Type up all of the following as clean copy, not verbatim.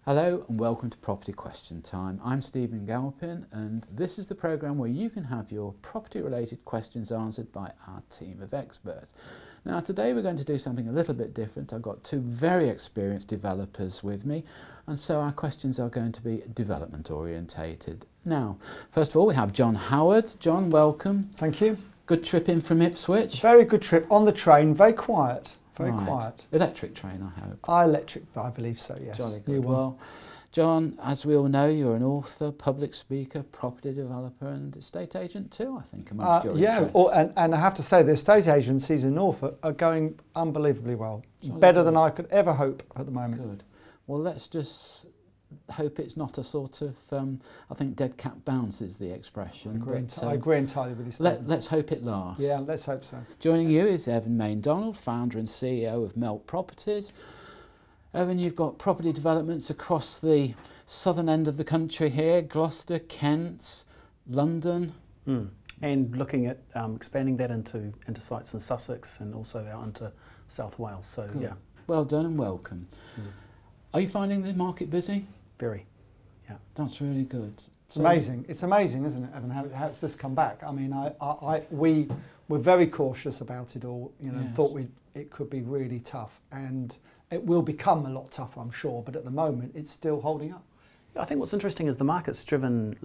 Hello and welcome to Property Question Time. I'm Stephen Galpin and this is the programme where you can have your property related questions answered by our team of experts. Now today we're going to do something a little bit different. I've got two very experienced developers with me and so our questions are going to be development orientated. Now first of all we have John Howard. John, welcome. Thank you. Good trip in from Ipswich? Very good trip on the train, very quiet. Very quiet. Electric train, I hope. Electric, I believe so, yes. Jolly good. Well, John, as we all know, you're an author, public speaker, property developer and estate agent too, I think, amongst your interests. And I have to say the estate agencies in Norfolk are going unbelievably well. Better than I could ever hope at the moment. Good. Well, let's just hope it's not a sort of, I think dead cat bounce is the expression. I agree entirely with you, Stephen. Let's hope it lasts. Yeah, let's hope so. Joining you is Evan Maindonald, founder and CEO of Melt Properties. Evan, you've got property developments across the southern end of the country here, Gloucester, Kent, London. And looking at expanding that into sites in Sussex and also out into South Wales. So good. Yeah. Well done and welcome. Are you finding the market busy? Very, yeah. That's really good. It's amazing. It's amazing, isn't it, Evan, how it's just come back. I mean, we were very cautious about it all. You know, thought it could be really tough, and it will become a lot tougher, I'm sure. But at the moment, it's still holding up. I think what's interesting is the market's driven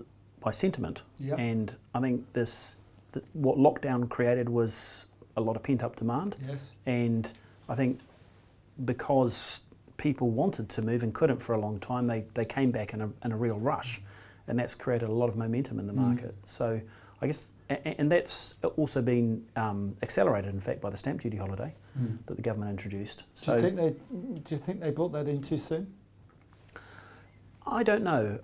by sentiment, and I think what lockdown created was a lot of pent-up demand. Yes. And I think because people wanted to move and couldn't for a long time, they came back in a real rush, and that's created a lot of momentum in the market. So I guess, and that's also been accelerated in fact by the stamp duty holiday that the government introduced. So do you think they brought that in too soon? I don't know.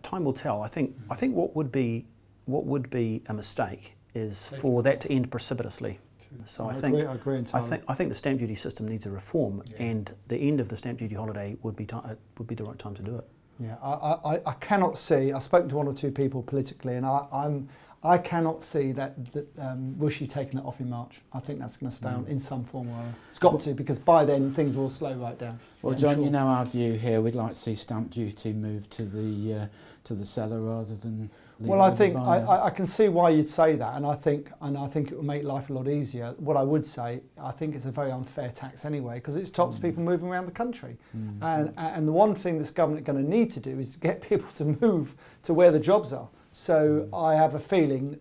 Time will tell. I think what would be a mistake is for that to end precipitously. So I agree entirely. I think the stamp duty system needs a reform, and the end of the stamp duty holiday would be the right time to do it. Yeah, I cannot see. I've spoken to one or two people politically, and I cannot see that Wooshie taking that off in March. I think that's going to stay on in some form or other. It's got to, because by then things will slow right down. Well, John, you know our view here. We'd like to see stamp duty move to the seller rather than. Well, I think I can see why you'd say that, and I think it will make life a lot easier. What I would say, I think it's a very unfair tax anyway, because it stops people moving around the country. And the one thing this government are going to need to do is to get people to move to where the jobs are. So I have a feeling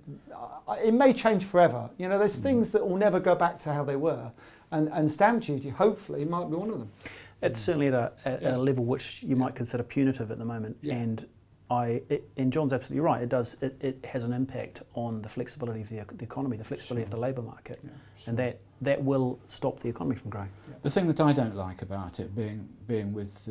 it may change forever. You know, there's things that will never go back to how they were, and stamp duty hopefully might be one of them. It's certainly at a level which you might consider punitive at the moment, and John's absolutely right. It has an impact on the flexibility of the economy, the flexibility of the labour market, and that will stop the economy from growing. The thing that I don't like about it being with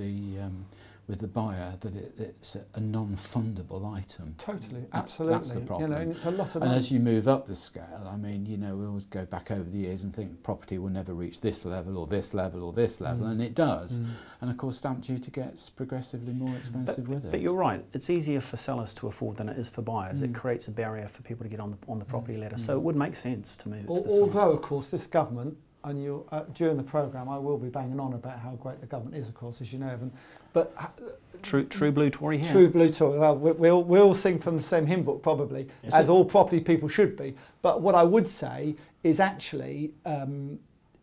the buyer, that it's a non-fundable item. Totally, absolutely. That's the problem. You know, and it's a lot of money. As you move up the scale, I mean, you know, we always go back over the years and think property will never reach this level or this level or this level, and it does. And of course, stamp duty gets progressively more expensive with it. But you're right. It's easier for sellers to afford than it is for buyers. It creates a barrier for people to get on the property ladder. So it would make sense to move. Although, of course, this government. And during the programme, I will be banging on about how great the government is, of course, as you know, Evan. But true blue Tory here. True blue Tory. Well, we'll sing from the same hymn book probably, as all property people should be. But what I would say is actually,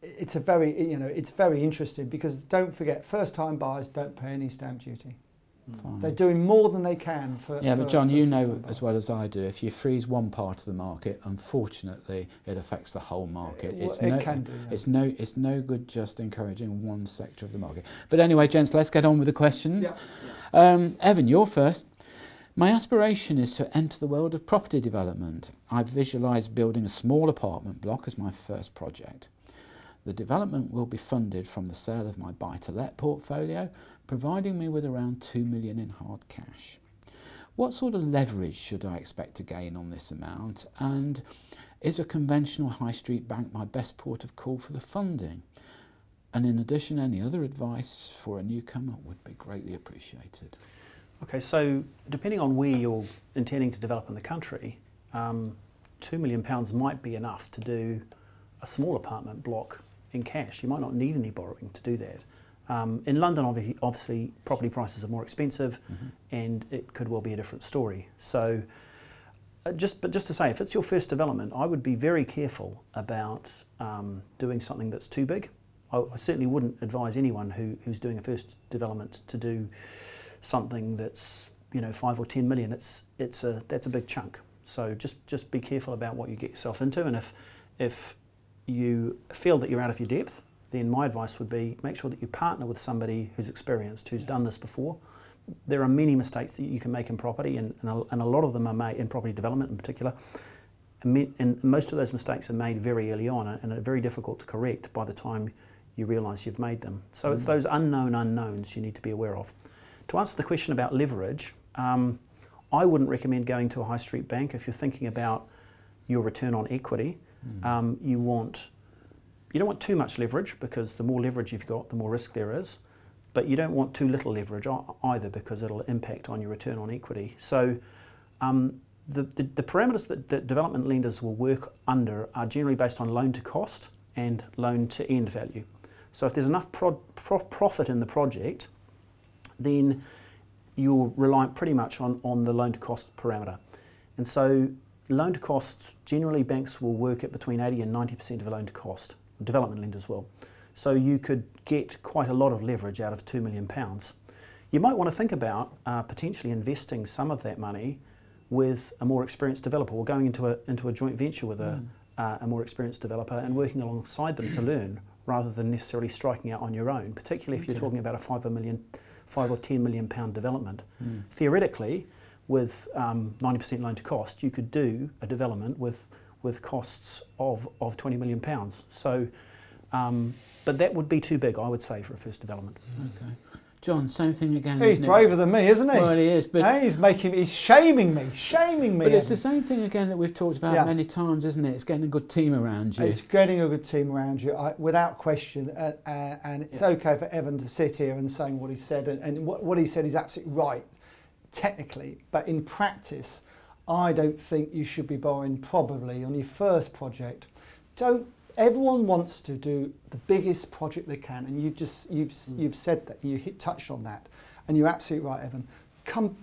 it's very interesting, because don't forget, first-time buyers don't pay any stamp duty. Fine. They're doing more than they can for. Yeah, but John, you know as well as I do, if you freeze one part of the market, unfortunately, it affects the whole market. It's no good just encouraging one sector of the market. But anyway, gents, let's get on with the questions. Evan, you're first. My aspiration is to enter the world of property development. I've visualised building a small apartment block as my first project. The development will be funded from the sale of my buy-to-let portfolio, providing me with around 2 million in hard cash. What sort of leverage should I expect to gain on this amount, and is a conventional high street bank my best port of call for the funding? And in addition, any other advice for a newcomer would be greatly appreciated. Okay, so depending on where you're intending to develop in the country, £2 million might be enough to do a small apartment block in cash. You might not need any borrowing to do that. In London, obviously, property prices are more expensive, and it could well be a different story. So, just to say, if it's your first development, I would be very careful about doing something that's too big. I certainly wouldn't advise anyone who's doing a first development to do something that's 5 or 10 million. That's a big chunk. So just be careful about what you get yourself into, and if you feel that you're out of your depth, then my advice would be make sure that you partner with somebody who's experienced, who's done this before. There are many mistakes that you can make in property, and a lot of them are made in property development in particular. And most of those mistakes are made very early on, and are very difficult to correct by the time you realise you've made them. So it's those unknown unknowns you need to be aware of. To answer the question about leverage, I wouldn't recommend going to a high street bank if you're thinking about your return on equity. You don't want too much leverage, because the more leverage you've got, the more risk there is. But you don't want too little leverage either, because it'll impact on your return on equity. So the parameters that development lenders will work under are generally based on loan to cost and loan to end value. So if there's enough profit in the project, then you'll rely pretty much on the loan to cost parameter. And so loan to cost, generally banks will work at between 80 and 90% of a loan to cost. Development lenders will. So you could get quite a lot of leverage out of £2 million. You might want to think about potentially investing some of that money with a more experienced developer, or going into a joint venture with a more experienced developer and working alongside them to learn, rather than necessarily striking out on your own, particularly if you're talking about a £5 or £10 million development. Theoretically, with 90% loan to cost, you could do a development with costs of £20 million. So, but that would be too big, I would say, for a first development. Okay. John, same thing again. He's braver than me, isn't he? Well, he is, but he's shaming me. But it's the same thing again that we've talked about many times, isn't it? It's getting a good team around you. It's getting a good team around you, without question. And it's okay for Evan to sit here and saying what he said, and what he said is absolutely right, technically. But in practice, I don't think you should be borrowing probably on your first project. Everyone wants to do the biggest project they can, and you've said that, touched on that, and you're absolutely right, Evan.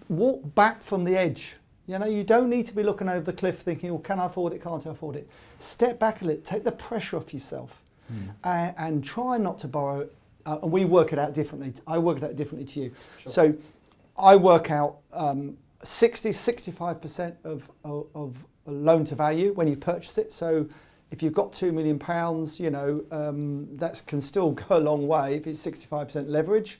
Walk back from the edge. You don't need to be looking over the cliff thinking, "Oh, can I afford it? Can't I afford it?" Step back a little, take the pressure off yourself, and try not to borrow. And we work it out differently. I work it out differently to you. Sure. So I work out 65% of loan to value when you purchase it. So if you've got £2 million, that can still go a long way if it's 65% leverage,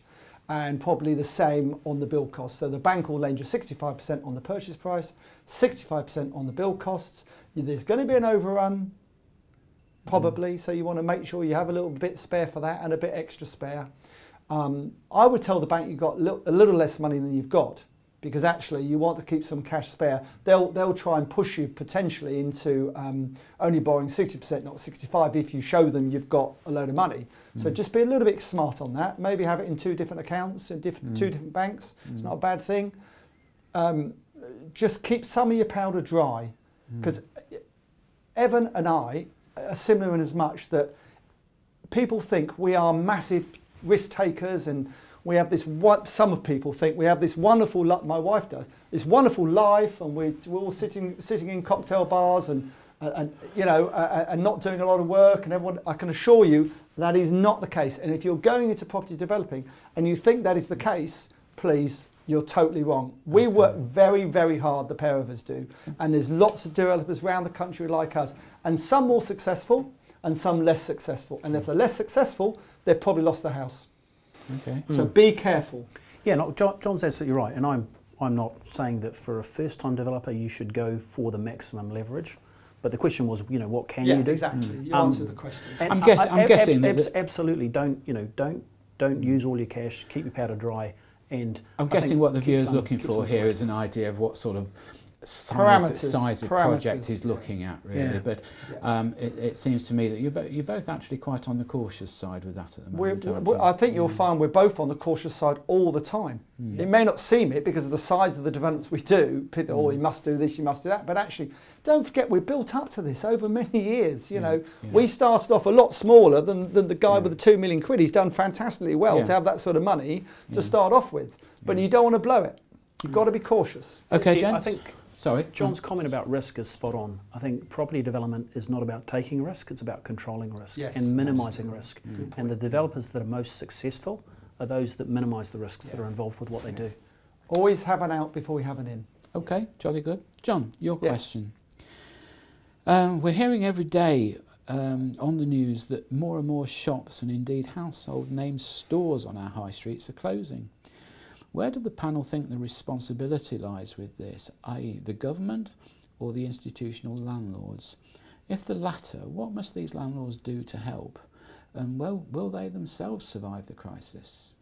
and probably the same on the build cost. So the bank will lend you 65% on the purchase price, 65% on the build costs. There's going to be an overrun, probably, so you want to make sure you have a little bit spare for that and a bit extra spare. I would tell the bank you've got a little less money than you've got, because actually you want to keep some cash spare. They'll try and push you potentially into only borrowing 60%, not 65%, if you show them you've got a load of money. So just be a little bit smart on that. Maybe have it in 2 different accounts in two different banks. It's not a bad thing. Just keep some of your powder dry, because Evan and I are similar in as much that people think we are massive risk takers, and we have this, some of people think we have this wonderful, my wife does, this wonderful life, and we're all sitting in cocktail bars and not doing a lot of work, and everyone. I can assure you that is not the case. And if you're going into property developing and you think that is the case, please, you're totally wrong. We work very, very hard, the pair of us do, and there's lots of developers around the country like us, and some more successful and some less successful. And if they're less successful, they've probably lost their house. Okay. So be careful. Yeah, no, John's absolutely right, and I'm not saying that for a first-time developer you should go for the maximum leverage, but the question was, what can you do? Yeah, exactly. You answered the question. I'm guessing absolutely don't use all your cash. Keep your powder dry, and I'm guessing what the viewer's looking for here is an idea of what sort of size of project he's looking at, really. But it seems to me that you're both actually quite on the cautious side with that at the moment. I think you'll find we're both on the cautious side all the time. It may not seem it because of the size of the developments we do. People, you must do this, you must do that. But actually, don't forget, we're built up to this over many years. You know, we started off a lot smaller than the guy with the 2 million quid. He's done fantastically well to have that sort of money to start off with. But you don't want to blow it. You've got to be cautious. Okay, Jen. I think John's comment about risk is spot on. I think property development is not about taking risk, it's about controlling risk and minimising risk. And the developers that are most successful are those that minimise the risks that are involved with what they do. Always have an out before we have an in. Okay, jolly good. John, your question. We're hearing every day on the news that more and more shops and indeed household name stores on our high streets are closing. Where do the panel think the responsibility lies with this, i.e. the government or the institutional landlords? If the latter, what must these landlords do to help? And will they themselves survive the crisis?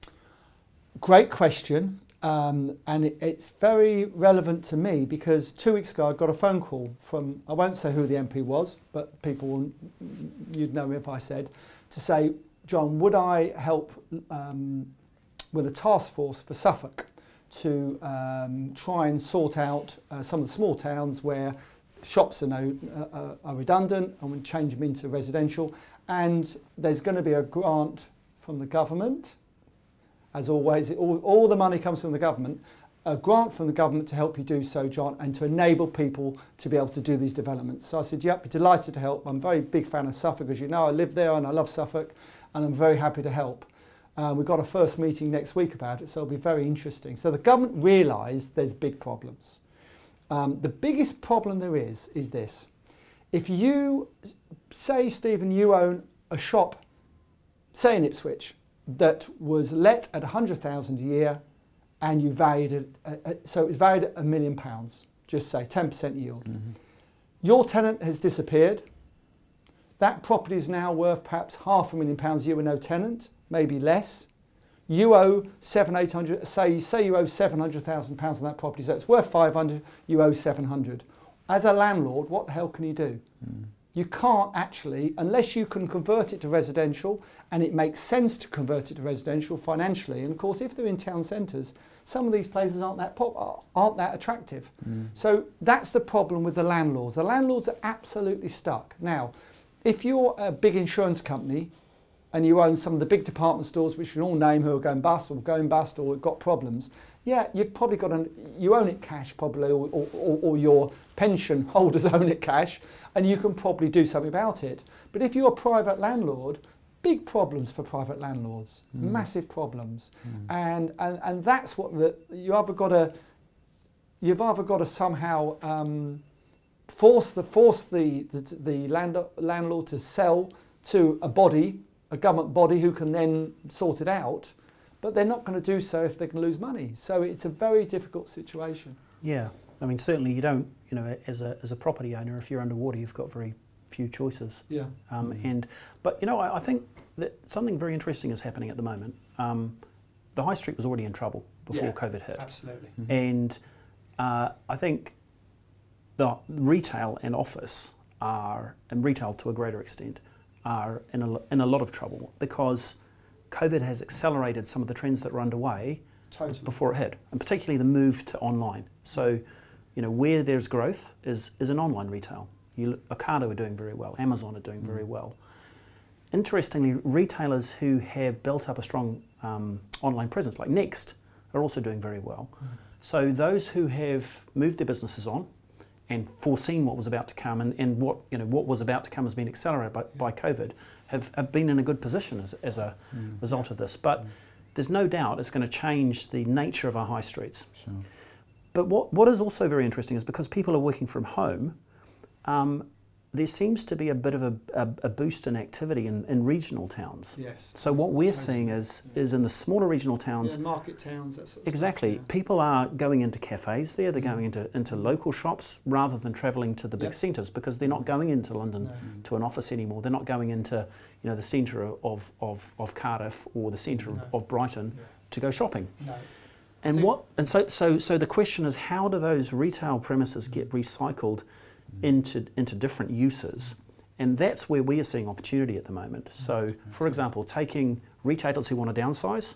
Great question, and it's very relevant to me because 2 weeks ago I got a phone call from, I won't say who the MP was, but you'd know me if I said, to say, John, would I help with a task force for Suffolk to try and sort out some of the small towns where shops are redundant and we change them into residential, and there's going to be a grant from the government. As always, all the money comes from the government, a grant from the government to help you do so, John, and to enable people to be able to do these developments. So I said, yep, delighted to help. I'm a very big fan of Suffolk, as you know. I live there and I love Suffolk, and I'm very happy to help. We've got a first meeting next week about it, so it'll be very interesting. So the government realised there's big problems. The biggest problem there is this. If you, say, Stephen, you own a shop, say in Ipswich, that was let at 100,000 a year, and you valued it, so it was valued at £1 million, just say 10% yield. Your tenant has disappeared. That property is now worth perhaps £500,000 a year with no tenant, maybe less. You owe say you owe £700,000 on that property, so it's worth 500, you owe 700. As a landlord, what the hell can you do? You can't actually, unless you can convert it to residential, and it makes sense to convert it to residential financially. And of course, if they're in town centres, some of these places aren't that attractive. So that's the problem with the landlords. The landlords are absolutely stuck. Now, if you're a big insurance company and you own some of the big department stores, which you all name, who are going bust or got problems, yeah, you've probably you own it cash probably, or your pension holders own it cash, and you can probably do something about it. But if you're a private landlord, big problems for private landlords, massive problems, and that's what you've either got to somehow force the landlord to sell to a government body who can then sort it out. But they're not going to do so if they can lose money. So it's a very difficult situation. Yeah, I mean, certainly you don't, as a property owner, if you're underwater, you've got very few choices. Yeah. But I think that something very interesting is happening at the moment. The high street was already in trouble before COVID hit. Absolutely. And I think the retail and office and retail to a greater extent, are in a lot of trouble because COVID has accelerated some of the trends that were underway before it hit, and particularly the move to online. So, where there's growth is in online retail. Ocado are doing very well, Amazon are doing very well. Interestingly, retailers who have built up a strong online presence, like Next, are also doing very well. So those who have moved their businesses on and foreseen what was about to come, and what was about to come has been accelerated by COVID, have been in a good position as a result of this. But there's no doubt it's going to change the nature of our high streets. Sure. But what is also very interesting is because people are working from home, there seems to be a bit of a boost in activity in regional towns. Yes. So what we're seeing is in the smaller regional towns, market towns, that sort of exactly. Stuff, People are going into cafes there. They're going into local shops rather than travelling to the big centres, because they're not going into London to an office anymore. They're not going into the centre of Cardiff or the centre of Brighton to go shopping. No. So the question is, how do those retail premises get recycled into different uses? And that's where we are seeing opportunity at the moment. So, for example, taking retailers who want to downsize,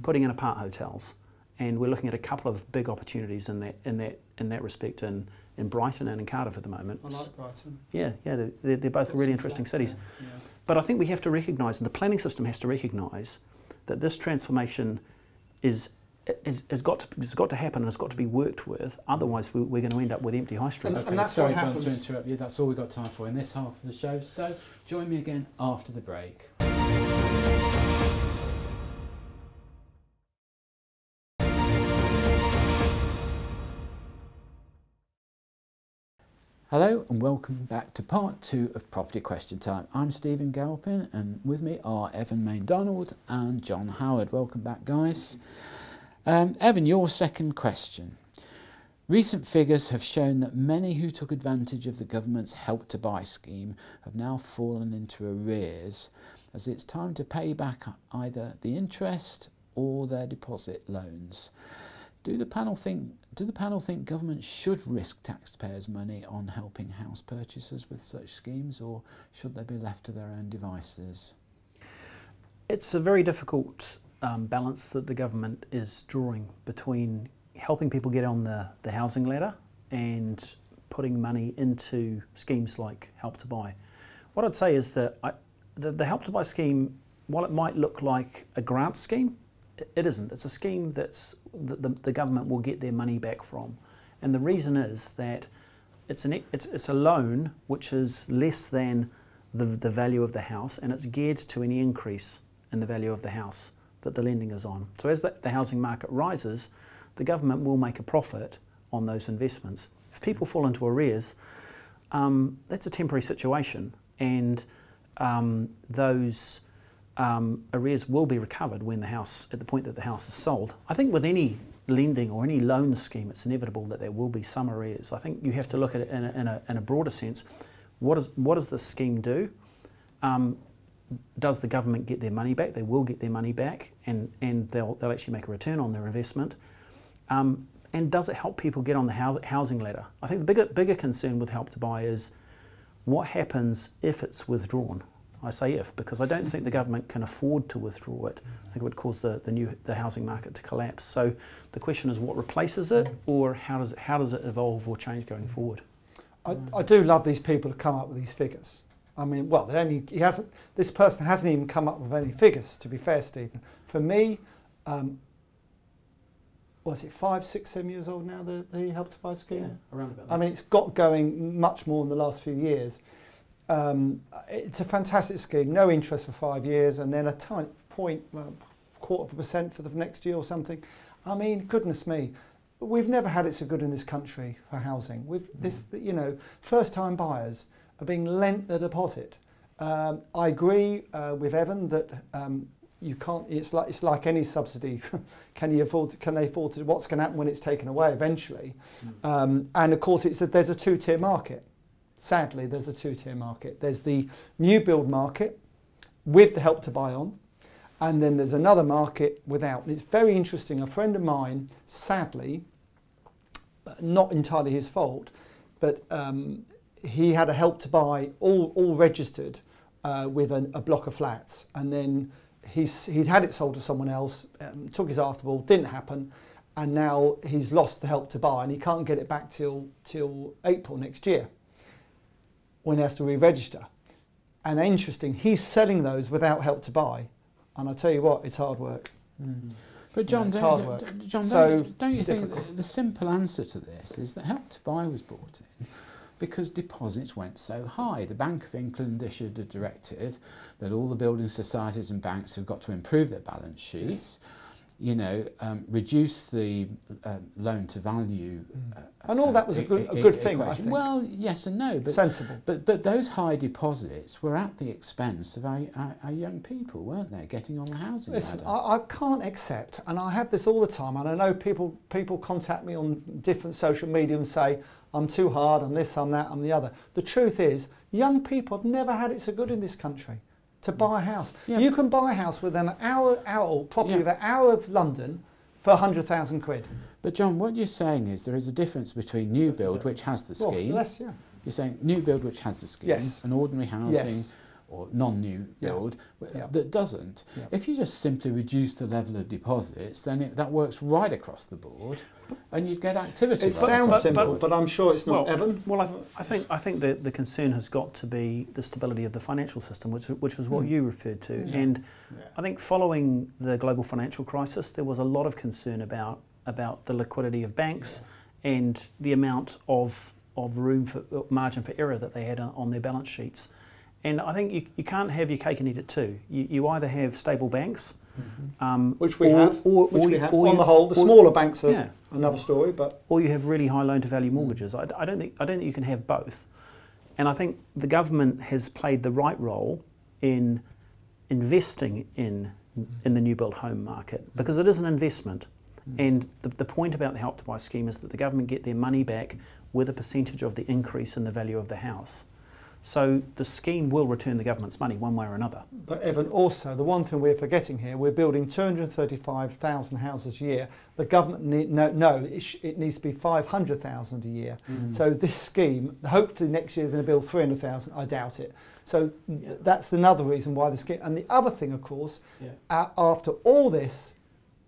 putting in apart hotels, and we're looking at a couple of big opportunities in that respect in Brighton and in Cardiff at the moment. I like Brighton. Yeah, they're both really interesting cities. Yeah. But I think we have to recognise, and the planning system has to recognise, that this transformation has got to happen and has got to be worked with. Otherwise, we're going to end up with empty high streets. And that's sorry, John, to interrupt you. That's all we've got time for in this half of the show. So join me again after the break. Hello and welcome back to part 2 of Property Question Time. I'm Stephen Galpin and with me are Evan Maindonald and John Howard. Welcome back, guys. Evan, your second question. Recent figures have shown that many who took advantage of the government's Help to Buy scheme have now fallen into arrears as it's time to pay back either the interest or their deposit loans. Do the panel think government should risk taxpayers' money on helping house purchasers with such schemes, or should they be left to their own devices? It's a very difficult balance that the government is drawing between helping people get on the housing ladder and putting money into schemes like Help to Buy. What I'd say is that the Help to Buy scheme, while it might look like a grant scheme, it isn't. It's a scheme that's the government will get their money back from, and the reason is that it's a loan which is less than the value of the house, and it's geared to any increase in the value of the house that the lending is on. So as the housing market rises, the government will make a profit on those investments. If people fall into arrears, that's a temporary situation, and those arrears will be recovered when at the point that the house is sold. I think with any lending or any loan scheme, it's inevitable that there will be some arrears. I think you have to look at it in a broader sense. What does the scheme do? Does the government get their money back? They will get their money back, and they'll actually make a return on their investment. And does it help people get on the housing ladder? I think the bigger concern with Help to Buy is what happens if it's withdrawn. I say if, because I don't think the government can afford to withdraw it. I think it would cause the housing market to collapse. So the question is, what replaces it, or how does it evolve or change going forward? I do love these people who come up with these figures. I mean, well, this person hasn't even come up with any figures, to be fair, Stephen. For me, was it 5, 6, 7 years old now, the Help to Buy scheme? Yeah, around about that. I mean, it's got going much more in the last few years. It's a fantastic scheme, no interest for 5 years, and then a tiny quarter of a percent for the next year or something. I mean, goodness me, we've never had it so good in this country for housing. First-time buyers are being lent the deposit. I agree with Evan that you can't. It's like any subsidy. Can they afford to? What's going to happen when it's taken away eventually? And of course, there's a two-tier market. Sadly, there's a two-tier market. There's the new build market with the Help to Buy on, and then there's another market without. And it's very interesting. A friend of mine, sadly, not entirely his fault, but he had a Help to Buy all registered with a block of flats, and then he'd had it sold to someone else, took his afterball, didn't happen, and now he's lost the Help to Buy, and he can't get it back till April next year, when he has to re-register. And interesting, he's selling those without Help to Buy, and I tell you what, it's hard work. But John, don't you think the simple answer to this is that Help to Buy was brought in because deposits went so high? The Bank of England issued a directive that all the building societies and banks have got to improve their balance sheets. Yes. Reduce the loan to value. And all that was a good thing, I think. Well, yes and no. But, sensible. But those high deposits were at the expense of our young people, weren't they, getting on the housing ladder? I can't accept, and I have this all the time, and I know people contact me on different social media and say, I'm too hard, I'm this, I'm that, I'm the other. The truth is, young people have never had it so good in this country to buy a house. Yeah. You can buy a house within an hour property of an hour of London for 100,000 quid. But John, what you're saying is there is a difference between new build, which has the scheme. Less, yeah. You're saying new build, which has the scheme, yes. and ordinary housing, yes. or non-new build that doesn't. Yeah. If you just simply reduce the level of deposits, then that works right across the board, and you'd get activity. It sounds simple, but I'm sure it's not. Evan? Well, I think that the concern has got to be the stability of the financial system, which was what you referred to. Yeah. And I think following the global financial crisis, there was a lot of concern about the liquidity of banks and the amount of room for margin for error that they had on their balance sheets. And I think you can't have your cake and eat it too. You either have stable banks, which we have. On the whole, the smaller banks are another story, but or you have really high loan to value mortgages. I don't think you can have both. And I think the government has played the right role in investing in the new build home market, because it is an investment. And the point about the Help to Buy scheme is that the government get their money back with a percentage of the increase in the value of the house. So the scheme will return the government's money one way or another. But Evan, also the one thing we're forgetting here, we're building 235,000 houses a year. The government it needs to be 500,000 a year. So this scheme, hopefully next year they're going to build 300,000. I doubt it. So that's another reason why the scheme. And the other thing, of course, after all this,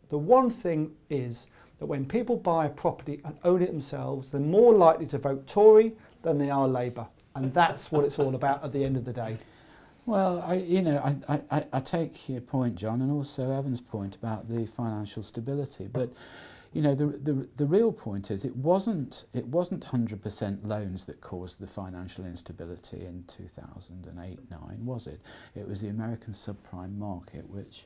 the one thing is that when people buy a property and own it themselves, they're more likely to vote Tory than they are Labour. And that's what it's all about at the end of the day. Well, I take your point, John, and also Evan's point about the financial stability. But you know, the real point is it wasn't 100% loans that caused the financial instability in 2008-9, was it? It was the American subprime market which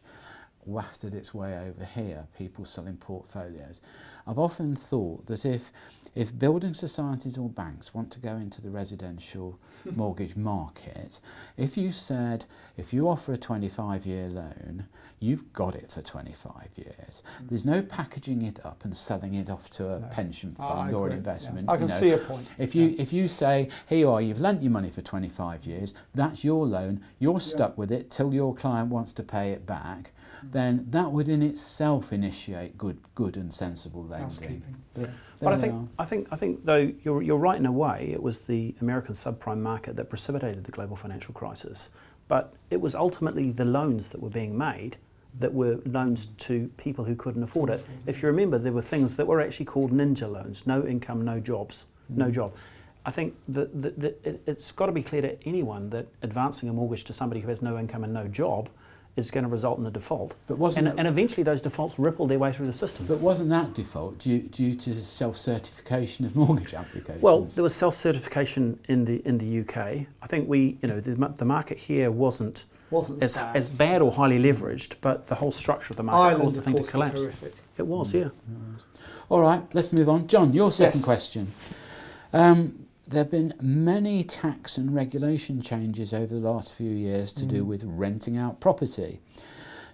wafted its way over here, people selling portfolios. I've often thought that if building societies or banks want to go into the residential mortgage market, if you offer a 25-year loan, you've got it for 25 years. There's no packaging it up and selling it off to a pension fund or an investment. I can see a point. If you say, here you are, you've lent your money for 25 years, that's your loan, you're stuck with it till your client wants to pay it back, then that would in itself initiate good and sensible lending. But I think though you're right in a way. It was the American subprime market that precipitated the global financial crisis. But it was ultimately the loans that were being made that were loans to people who couldn't afford it. If you remember, there were things that were actually called ninja loans: no income, no jobs, no job. I think it's got to be clear to anyone that advancing a mortgage to somebody who has no income and no job is going to result in a default. But and eventually those defaults ripple their way through the system. But wasn't that default due to self-certification of mortgage applications? Well, there was self-certification in the UK. I think the market here wasn't as bad or highly leveraged, but the whole structure of the market caused the thing to collapse. It was, yeah. All right, let's move on. John, your second question. There have been many tax and regulation changes over the last few years to do with renting out property.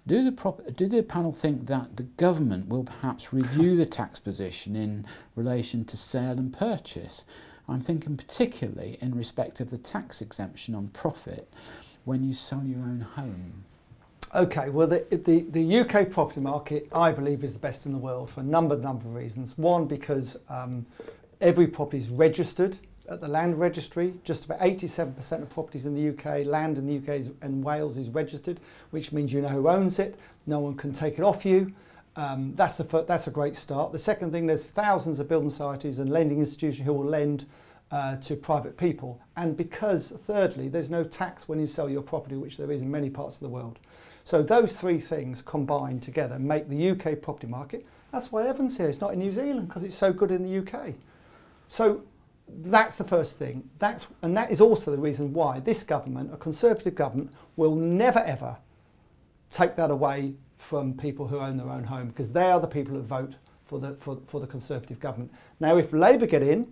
Do the panel think that the government will perhaps review the tax position in relation to sale and purchase? I'm thinking particularly in respect of the tax exemption on profit when you sell your own home. Okay, well the UK property market, I believe, is the best in the world for a number of reasons. One, because every property is registered at the land registry. Just about 87% of properties in the UK, land in the UK and Wales is registered, which means you know who owns it, no one can take it off you. That's a great start. The second thing, there's thousands of building societies and lending institutions who will lend to private people. And because, thirdly, there's no tax when you sell your property, which there is in many parts of the world. So those three things combined together make the UK property market. That's why Evan's here. It's not in New Zealand because it's so good in the UK. So that's the first thing. And that is also the reason why this government, a Conservative government, will never ever take that away from people who own their own home, because they are the people who vote for the Conservative government. Now, if Labour get in,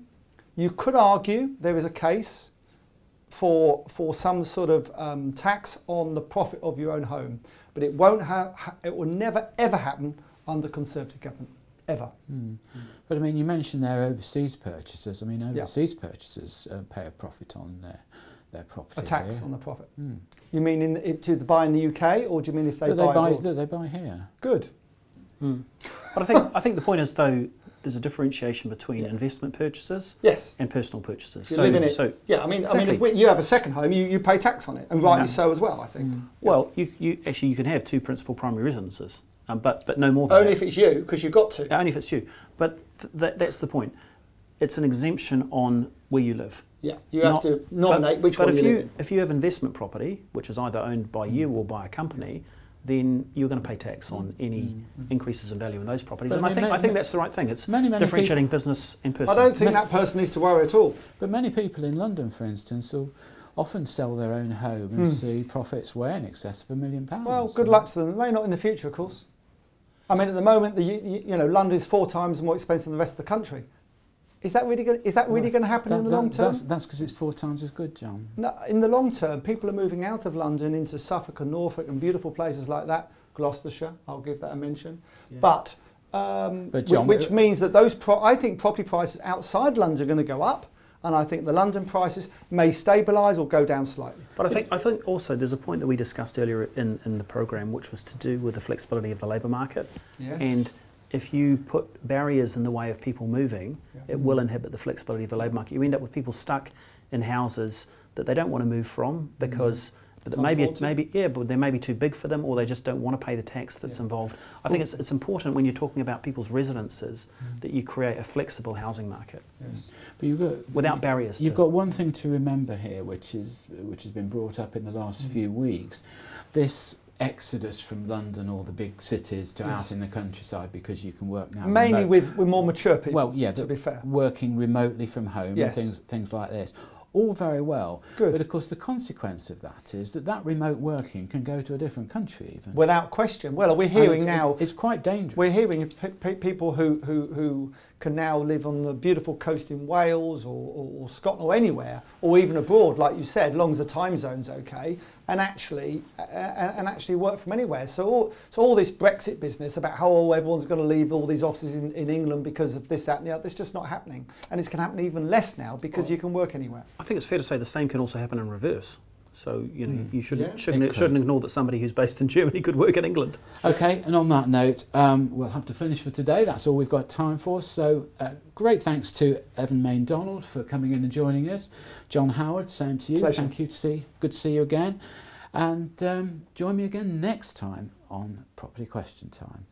you could argue there is a case for some sort of tax on the profit of your own home, but it won't it will never ever happen under Conservative government. Ever. But I mean, you mentioned their overseas purchasers. I mean, overseas purchasers pay a profit on their property. A tax on the profit. You mean to buy in the UK, or do you mean if they buy? They buy here. Good. But I think the point is, though, there's a differentiation between investment purchases and personal purchases. You live in it. I mean, if you have a second home, you pay tax on it, and rightly so as well, I think. Well, you can have two principal primary residences, but no more than only if it's you, because you've got to. Only if it's you. But that's the point. It's an exemption on where you live. Yeah, you have to nominate which one you live in. But if you have investment property, which is either owned by you or by a company, then you're going to pay tax on any increases in value in those properties. And I think that's the right thing. It's differentiating business and personal. I don't think that person needs to worry at all. But many people in London, for instance, will often sell their own home and see profits way in excess of £1 million. Well, good luck to them. They may not in the future, of course. I mean, at the moment, London is 4 times more expensive than the rest of the country. Is that really going to happen in the long term? That's because it's 4 times as good, John. No, in the long term, people are moving out of London into Suffolk and Norfolk and beautiful places like that. Gloucestershire, I'll give that a mention. Yeah. But John, which means that I think property prices outside London are going to go up, and I think the London prices may stabilise or go down slightly. But I think also there's a point that we discussed earlier in the programme, which was to do with the flexibility of the labour market. Yes. And if you put barriers in the way of people moving, it will inhibit the flexibility of the labour market. You end up with people stuck in houses that they don't want to move from because but they may be too big for them, or they just don't want to pay the tax that's involved. I think it's important when you're talking about people's residences that you create a flexible housing market. Yes. But without barriers. You've got one thing to remember here, which has been brought up in the last few weeks. This exodus from London or the big cities to out in the countryside because you can work now. Mainly with more mature people. Well, yeah, to be fair, working remotely from home and things like this. All very well. Good. But of course the consequence of that is that remote working can go to a different country even. Without question. Well, we're hearing now... It's quite dangerous. We're hearing people who can now live on the beautiful coast in Wales or Scotland or anywhere, or even abroad, like you said, long as the time zone's okay, and actually work from anywhere. So all this Brexit business about how everyone's going to leave all these offices in England because of this, that and the other, it's just not happening. And it's going to happen even less now because you can work anywhere. I think it's fair to say the same can also happen in reverse. So you shouldn't ignore that somebody who's based in Germany could work in England. Okay, and on that note, we'll have to finish for today. That's all we've got time for. So great thanks to Evan Maindonald for coming in and joining us. John Howard, same to you. Pleasure. Thank you. Good to see you again. And join me again next time on Property Question Time.